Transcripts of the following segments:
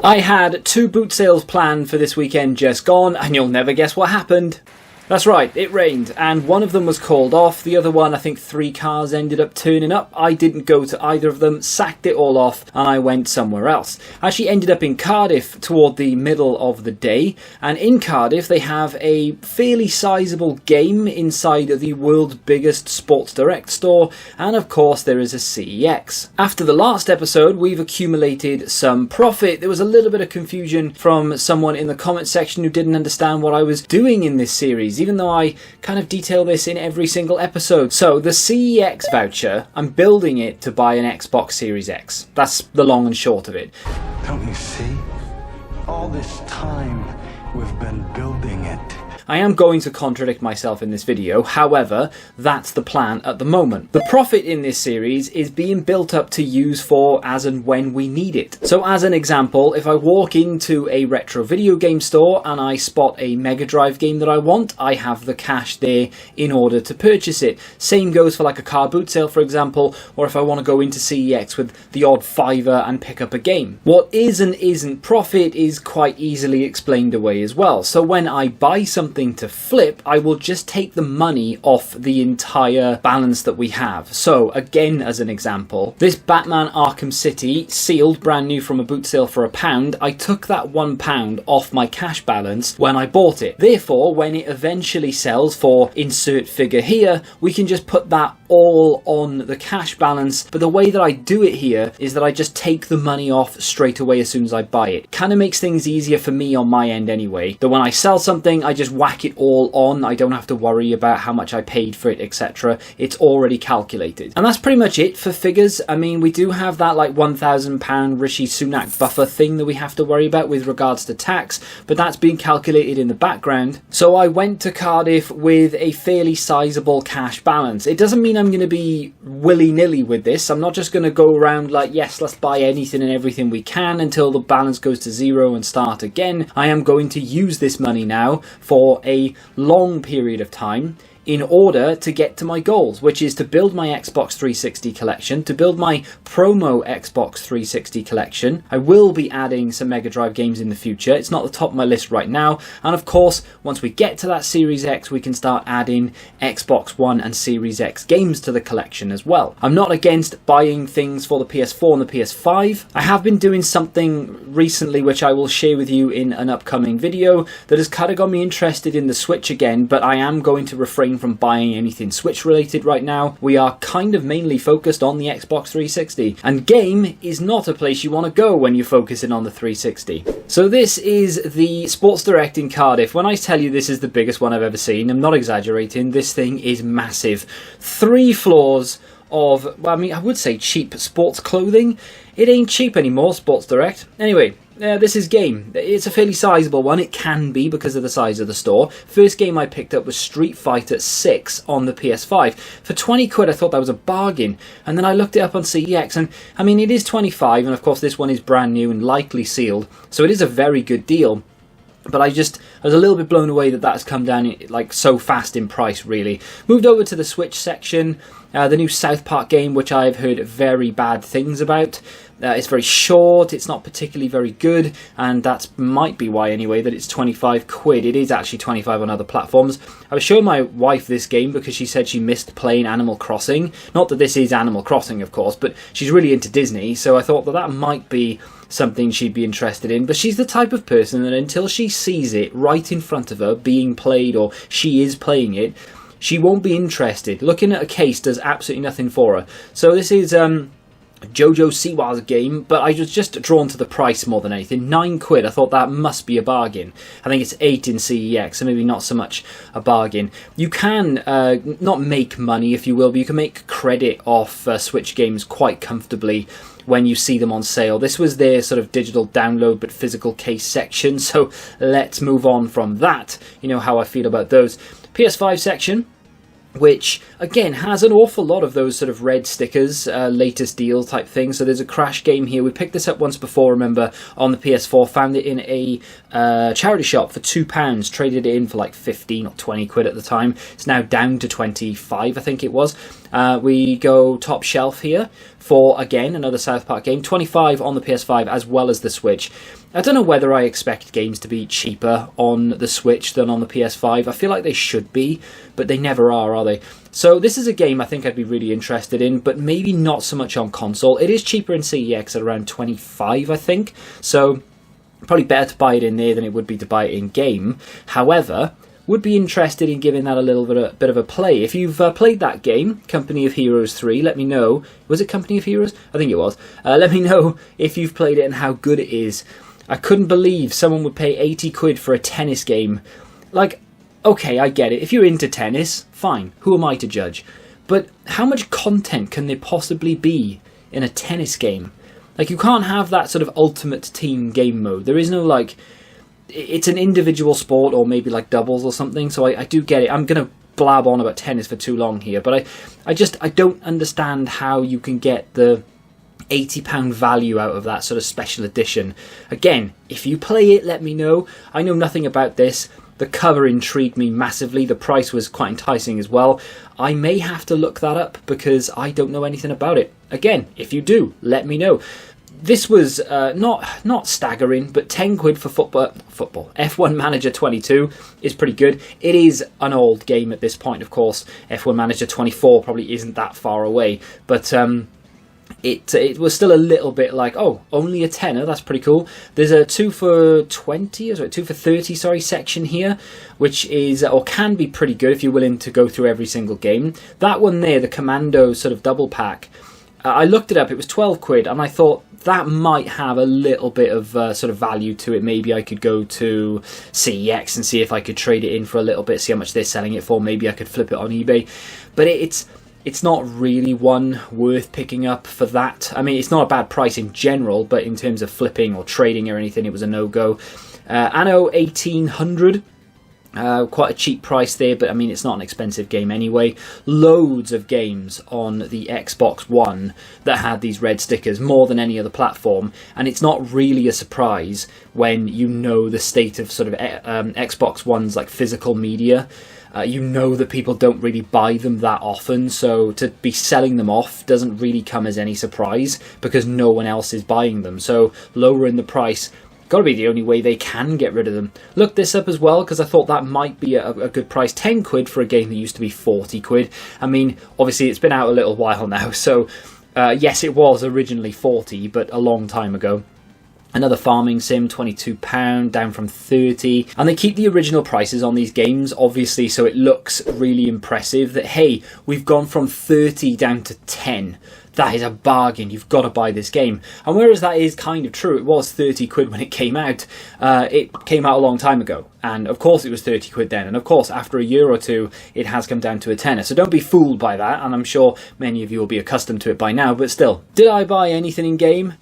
I had 2 boot sales planned for this weekend just gone, and you'll never guess what happened. That's right, it rained, and one of them was called off. The other one, I think 3 cars ended up turning up. I didn't go to either of them, sacked it all off, and I went somewhere else. I actually ended up in Cardiff toward the middle of the day, and in Cardiff they have a fairly sizable game inside of the world's biggest Sports Direct store, and of course there is a CEX. After the last episode, we've accumulated some profit. There was a little bit of confusion from someone in the comment section who didn't understand what I was doing in this series, even though I kind of detail this in every single episode. So the CEX voucher, I'm building it to buy an Xbox Series X. That's the long and short of it. Don't you see? All this time we've been building it. I am going to contradict myself in this video, however, that's the plan at the moment. The profit in this series is being built up to use for as and when we need it. So as an example, if I walk into a retro video game store and I spot a Mega Drive game that I want, I have the cash there in order to purchase it. Same goes for like a car boot sale, for example, or if I want to go into CEX with the odd $5 and pick up a game. What is and isn't profit is quite easily explained away as well. So when I buy something to flip, I will just take the money off the entire balance that we have. So again, as an example, this Batman Arkham City, sealed brand new from a boot sale for £1, I took that £1 off my cash balance when I bought it. Therefore, when it eventually sells for insert figure here, we can just put that all on the cash balance. But the way that I do it here is that I just take the money off straight away as soon as I buy it. Kind of makes things easier for me on my end anyway. That when I sell something, I just whack it all on. I don't have to worry about how much I paid for it, etc. It's already calculated. And that's pretty much it for figures. I mean, we do have that like £1,000 Rishi Sunak buffer thing that we have to worry about with regards to tax, but that's being calculated in the background. So I went to Cardiff with a fairly sizable cash balance. It doesn't mean I'm going to be willy-nilly with this. I'm not just going to go around like, yes, let's buy anything and everything we can until the balance goes to 0 and start again. I am going to use this money now for a long period of time in order to get to my goals, which is to build my Xbox 360 collection, to build my promo Xbox 360 collection. I will be adding some Mega Drive games in the future. It's not the top of my list right now. And of course, once we get to that Series X, we can start adding Xbox One and Series X games to the collection as well. I'm not against buying things for the PS4 and the PS5. I have been doing something recently, which I will share with you in an upcoming video, that has kind of got me interested in the Switch again, but I am going to refrain from buying anything Switch related right now. We are kind of mainly focused on the Xbox 360, and game is not a place you want to go when you're focusing on the 360. So this is the Sports Direct in Cardiff. When I tell you this is the biggest one I've ever seen, I'm not exaggerating. This thing is massive. 3 floors of, well, I mean, I would say cheap sports clothing. It ain't cheap anymore, Sports Direct. Anyway, this is game. It's a fairly sizable one. It can be because of the size of the store. First game I picked up was Street Fighter 6 on the PS5. For 20 quid I thought that was a bargain. And then I looked it up on CEX, and I mean, it is 25, and of course this one is brand new and likely sealed. So it is a very good deal. But I was a little bit blown away that has come down like so fast in price, really. Moved over to the Switch section. The new South Park game, which I've heard very bad things about. It's very short, it's not particularly very good, and that might be why anyway that it's 25 quid. It is actually 25 on other platforms. I was showing my wife this game because she said she missed playing Animal Crossing. Not that this is Animal Crossing, of course, but she's really into Disney, so I thought that might be something she'd be interested in. But she's the type of person that until she sees it right in front of her being played, or she is playing it, she won't be interested. Looking at a case does absolutely nothing for her. So this is Jojo Siwa's game, but I was just drawn to the price more than anything. 9 quid, I thought that must be a bargain. I think it's 8 in CEX, so maybe not so much a bargain. You can not make money, if you will, but you can make credit off Switch games quite comfortably when you see them on sale. This was their sort of digital download but physical case section, so let's move on from that. You know how I feel about those. PS5 section. which again has an awful lot of those sort of red stickers, latest deal type things. So there's a Crash game here. We picked this up once before, remember, on the PS4, found it in a charity shop for £2, traded it in for like 15 or 20 quid at the time. It's now down to 25, I think it was. We go top shelf here for, again, another South Park game, 25 on the PS5 as well as the Switch. I don't know whether I expect games to be cheaper on the Switch than on the PS5. I feel like they should be, but they never are they? So this is a game I think I'd be really interested in, but maybe not so much on console. It is cheaper in CEX at around 25, I think. So probably better to buy it in there than it would be to buy it in game. However, would be interested in giving that a little bit of a play. If you've played that game, Company of Heroes 3, let me know. Was it Company of Heroes? I think it was. Let me know if you've played it and how good it is. I couldn't believe someone would pay 80 quid for a tennis game. Like, okay, I get it. If you're into tennis, fine. Who am I to judge? But how much content can there possibly be in a tennis game? Like, you can't have that sort of ultimate team game mode. There is no, like, it's an individual sport or maybe like doubles or something. So I do get it. I'm going to blab on about tennis for too long here. But I don't understand how you can get the £80 value out of that sort of special edition. Again, if you play it, let me know. I know nothing about this. The cover intrigued me massively. The price was quite enticing as well. I may have to look that up because I don't know anything about it. Again, if you do, let me know. This was not staggering, but 10 quid for football. F1 Manager 22 is pretty good. It is an old game at this point, of course. F1 Manager 24 probably isn't that far away, but it was still a little bit like, oh, only a tenner, that's pretty cool. There's a 2 for 20, or 2 for 30, sorry, section here, which is, or can be pretty good if you're willing to go through every single game. That one there, the Commando sort of double pack, I looked it up, it was 12 quid, and I thought that might have a little bit of sort of value to it. Maybe I could go to CEX and see if I could trade it in for a little bit, see how much they're selling it for. Maybe I could flip it on eBay. But it's not really one worth picking up for that. I mean, it's not a bad price in general, but in terms of flipping or trading or anything, it was a no-go. Anno 1800. Quite a cheap price there, but I mean, it's not an expensive game anyway. Loads of games on the Xbox One that had these red stickers, more than any other platform, and it's not really a surprise when you know the state of sort of Xbox One's like physical media. You know that people don't really buy them that often, so to be selling them off doesn't really come as any surprise because no one else is buying them. So lowering the price, gotta be the only way they can get rid of them. Looked this up as well because I thought that might be a good price. 10 quid for a game that used to be 40 quid. I mean, obviously it's been out a little while now, so yes, it was originally 40, but a long time ago. Another farming sim, £22, down from 30. And they keep the original prices on these games, obviously, so it looks really impressive that, hey, we've gone from 30 down to 10. That is a bargain. You've got to buy this game. And whereas that is kind of true, it was 30 quid when it came out. It came out a long time ago. And of course it was 30 quid then. And of course, after a year or two, it has come down to a tenner. So don't be fooled by that. And I'm sure many of you will be accustomed to it by now. But still, did I buy anything in game?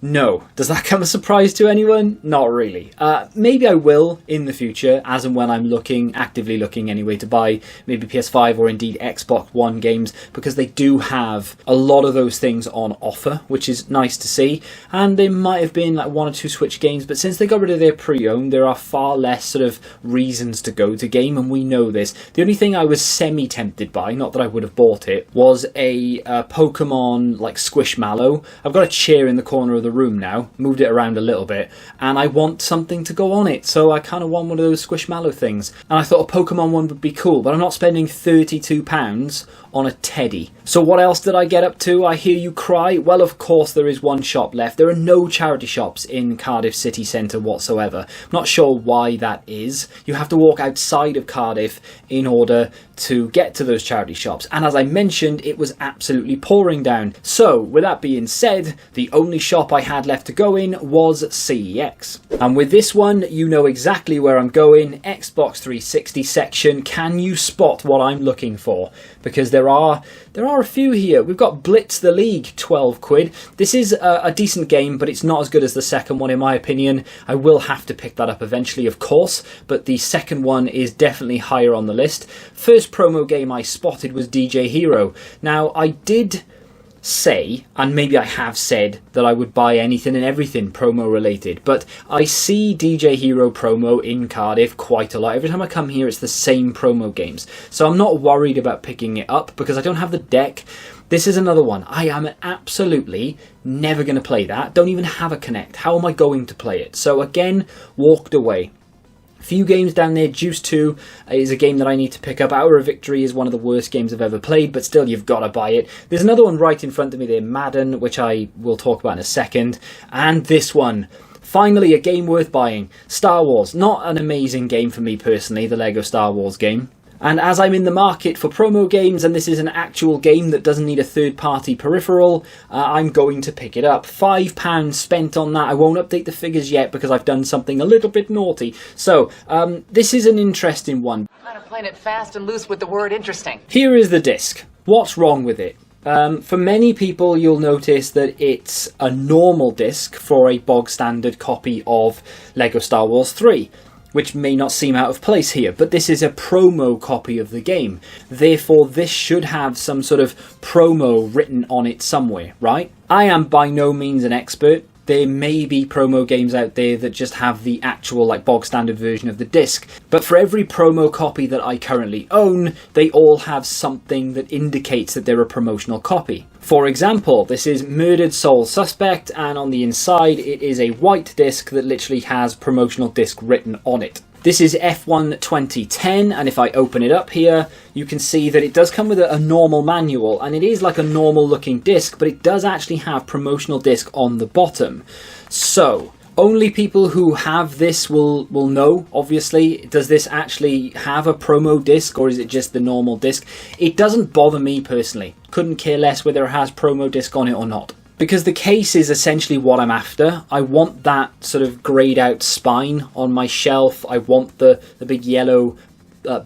No. Does that come as a surprise to anyone? Not really. Maybe I will in the future, as and when I'm actively looking anyway, to buy maybe PS5 or indeed Xbox One games, because they do have a lot of those things on offer, which is nice to see. And there might have been like 1 or 2 Switch games, but since they got rid of their pre-owned, there are far less sort of reasons to go to game, and we know this. The only thing I was semi-tempted by, not that I would have bought it, was a Pokemon like Squishmallow. I've got a chair in the corner of the room now, moved it around a little bit, and I want something to go on it, so I kind of want one of those Squishmallow things, and I thought a Pokemon one would be cool, but I'm not spending £32 on a teddy. So what else did I get up to? I hear you cry. Well, of course there is one shop left. There are no charity shops in Cardiff city centre whatsoever. I'm not sure why that is. You have to walk outside of Cardiff in order to get to those charity shops, and as I mentioned, it was absolutely pouring down. So with that being said, the only shop I had left to go in was CEX. And with this one, you know exactly where I'm going. Xbox 360 section. Can you spot what I'm looking for? Because there there are a few here. We've got Blitz the League, 12 quid. This is a decent game, but it's not as good as the second one in my opinion. I will have to pick that up eventually, of course, but the second one is definitely higher on the list. First promo game I spotted was DJ Hero. Now, I did say, and maybe I have said, that I would buy anything and everything promo related, but I see DJ Hero promo in Cardiff quite a lot. Every time I come here it's the same promo games, so I'm not worried about picking it up because I don't have the deck. This is another one. I am absolutely never going to play that. Don't even have a Connect. How am I going to play it? So again, walked away. Few games down there. Juice 2 is a game that I need to pick up. Hour of Victory is one of the worst games I've ever played, but still, you've got to buy it. There's another one right in front of me there, Madden, which I will talk about in a second. And this one, finally a game worth buying, Star Wars. Not an amazing game for me personally, the Lego Star Wars game. And as I'm in the market for promo games, and this is an actual game that doesn't need a third-party peripheral, I'm going to pick it up. £5 spent on that. I won't update the figures yet because I've done something a little bit naughty. So, this is an interesting one. Kind of playing it fast and loose with the word interesting. Here is the disc. What's wrong with it? For many people, you'll notice that it's a normal disc for a bog-standard copy of Lego Star Wars 3. Which may not seem out of place here, but this is a promo copy of the game. Therefore, this should have some sort of promo written on it somewhere, right? I am by no means an expert. There may be promo games out there that just have the actual bog standard version of the disc. But for every promo copy that I currently own, they all have something that indicates that they're a promotional copy. For example, this is Murdered Soul Suspect, and on the inside it is a white disc that literally has promotional disc written on it. This is F1 2010, and if I open it up here, you can see that it does come with a normal manual, and it is like a normal looking disc, but it does actually have promotional disc on the bottom. So, only people who have this will know, obviously. Does this actually have a promo disc, or is it just the normal disc? It doesn't bother me personally. Couldn't care less whether it has promo disc on it or not. Because the case is essentially what I'm after. I want that sort of greyed out spine on my shelf. I want the big yellow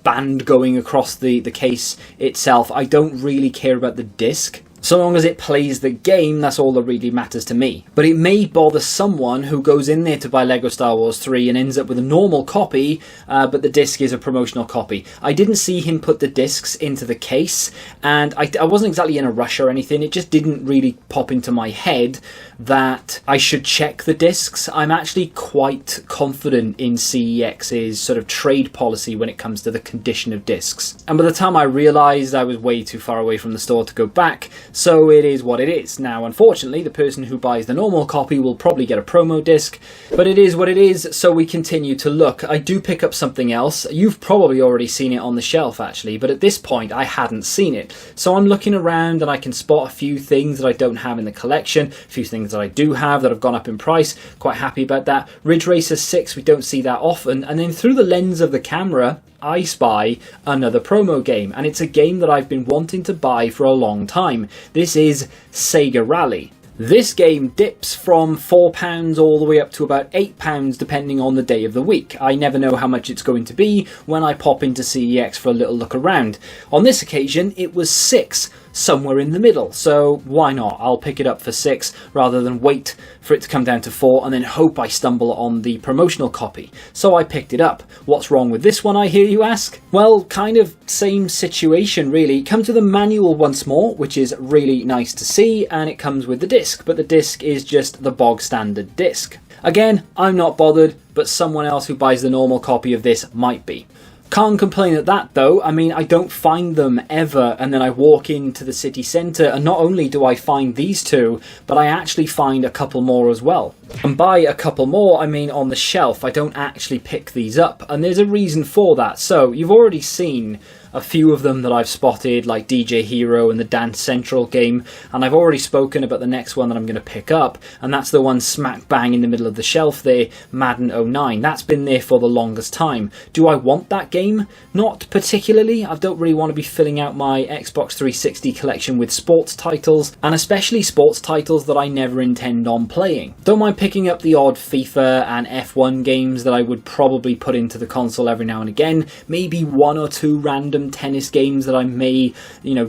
band going across the case itself. I don't really care about the disc. So long as it plays the game, that's all that really matters to me. But it may bother someone who goes in there to buy Lego Star Wars 3 and ends up with a normal copy, but the disc is a promotional copy. I didn't see him put the discs into the case, and I wasn't exactly in a rush or anything. It just didn't really pop into my head that I should check the discs. I'm actually quite confident in CEX's sort of trade policy when it comes to the condition of discs. And by the time I realised, I was way too far away from the store to go back. So it is what it is. Now, unfortunately, the person who buys the normal copy will probably get a promo disc, but it is what it is, so we continue to look. I do pick up something else. You've probably already seen it on the shelf, actually, but at this point, I hadn't seen it. So I'm looking around and I can spot a few things that I don't have in the collection, a few things that I do have that have gone up in price. Quite happy about that. Ridge Racer 6, we don't see that often, and then through the lens of the camera, I spy another promo game, and it's a game that I've been wanting to buy for a long time. This is Sega Rally. This game dips from £4 all the way up to about £8 depending on the day of the week. I never know how much it's going to be when I pop into CEX for a little look around. On this occasion it was £6, somewhere in the middle, so why not? I'll pick it up for £6 rather than wait for it to come down to £4 and then hope I stumble on the promotional copy. So I picked it up. What's wrong with this one, I hear you ask? Well, kind of same situation really. Comes with a manual once more, which is really nice to see, and it comes with the disc, but the disc is just the bog standard disc. Again, I'm not bothered, but someone else who buys the normal copy of this might be. Can't complain at that though. I mean, I don't find them ever, and then I walk into the city centre and not only do I find these two, but I actually find a couple more as well. And by a couple more, I mean on the shelf. I don't actually pick these up, and there's a reason for that. So you've already seen a few of them that I've spotted, like DJ Hero and the Dance Central game, and I've already spoken about the next one that I'm going to pick up, and that's the one smack bang in the middle of the shelf there, Madden 09. That's been there for the longest time. Do I want that game? Not particularly. I don't really want to be filling out my Xbox 360 collection with sports titles, and especially sports titles that I never intend on playing. Don't mind picking up the odd FIFA and F1 games that I would probably put into the console every now and again, maybe one or two random random tennis games that I may,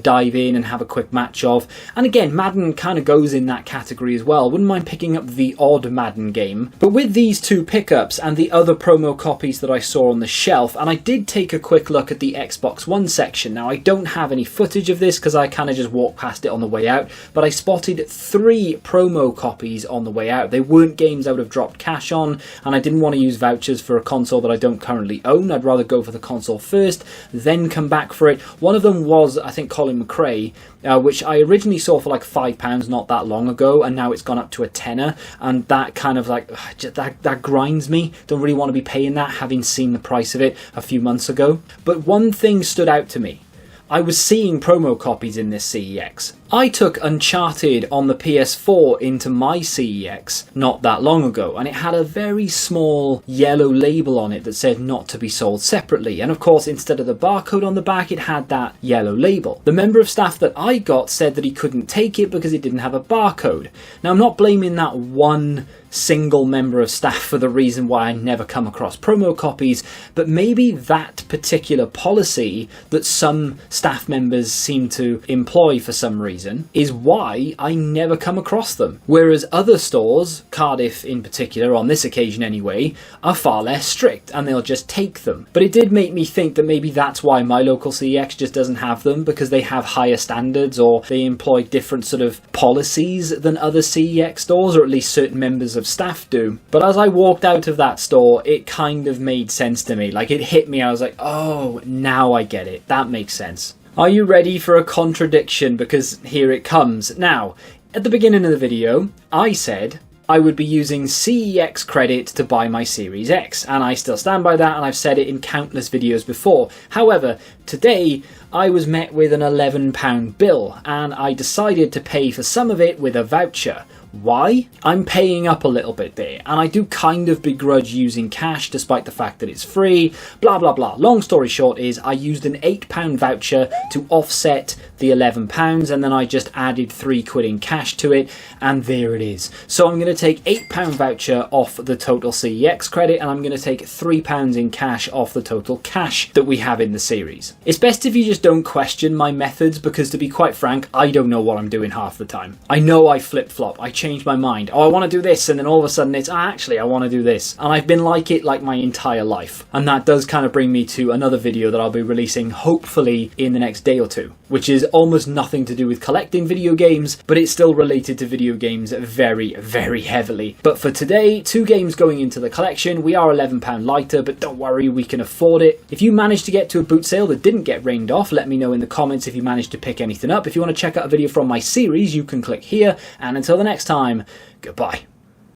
dive in and have a quick match of. And again, Madden kind of goes in that category as well. Wouldn't mind picking up the odd Madden game. But with these two pickups and the other promo copies that I saw on the shelf, and I did take a quick look at the Xbox One section. Now, I don't have any footage of this because I kind of just walked past it on the way out, but I spotted 3 promo copies on the way out. They weren't games I would have dropped cash on, and I didn't want to use vouchers for a console that I don't currently own. I'd rather go for the console first, then come back for it. One of them was, I think, Colin McRae, which I originally saw for like £5 not that long ago, and now it's gone up to a tenner, and that kind of like, that grinds me. Don't really want to be paying that, having seen the price of it a few months ago. But one thing stood out to me. I was seeing promo copies in this CEX. I took Uncharted on the PS4 into my CEX not that long ago, and it had a very small yellow label on it that said not to be sold separately, and of course instead of the barcode on the back it had that yellow label. The member of staff that I got said that he couldn't take it because it didn't have a barcode. Now, I'm not blaming that one single member of staff for the reason why I never come across promo copies, but maybe that particular policy that some staff members seem to employ for some reason is why I never come across them. Whereas other stores, Cardiff in particular, on this occasion anyway, are far less strict and they'll just take them. But it did make me think that maybe that's why my local CEX just doesn't have them, because they have higher standards or they employ different sort of policies than other CEX stores, or at least certain members of staff do. But as I walked out of that store, it kind of made sense to me. Like, it hit me. I was like, oh, now I get it. That makes sense. Are you ready for a contradiction? Because here it comes. Now, at the beginning of the video, I said I would be using CEX credit to buy my Series X, and I still stand by that, and I've said it in countless videos before. However, today I was met with an £11 bill, and I decided to pay for some of it with a voucher. Why? I'm paying up a little bit there, and I do kind of begrudge using cash despite the fact that it's free, blah blah blah. Long story short is I used an £8 voucher to offset the £11, and then I just added £3 in cash to it, and there it is. So I'm going to take £8 voucher off the total CEX credit, and I'm going to take £3 in cash off the total cash that we have in the series. It's best if you just don't question my methods, because to be quite frank, I don't know what I'm doing half the time. I know I flip-flop, I change my mind. Oh, I want to do this, and then all of a sudden it's, actually I want to do this. And I've been like it like my entire life. And that does kind of bring me to another video that I'll be releasing hopefully in the next day or two, which is almost nothing to do with collecting video games, but it's still related to video games very, very heavily. But for today, 2 games going into the collection. We are £11 lighter, but don't worry, we can afford it. If you managed to get to a boot sale that didn't get rained off, let me know in the comments if you managed to pick anything up. If you want to check out a video from my series, you can click here. And until the next time, goodbye.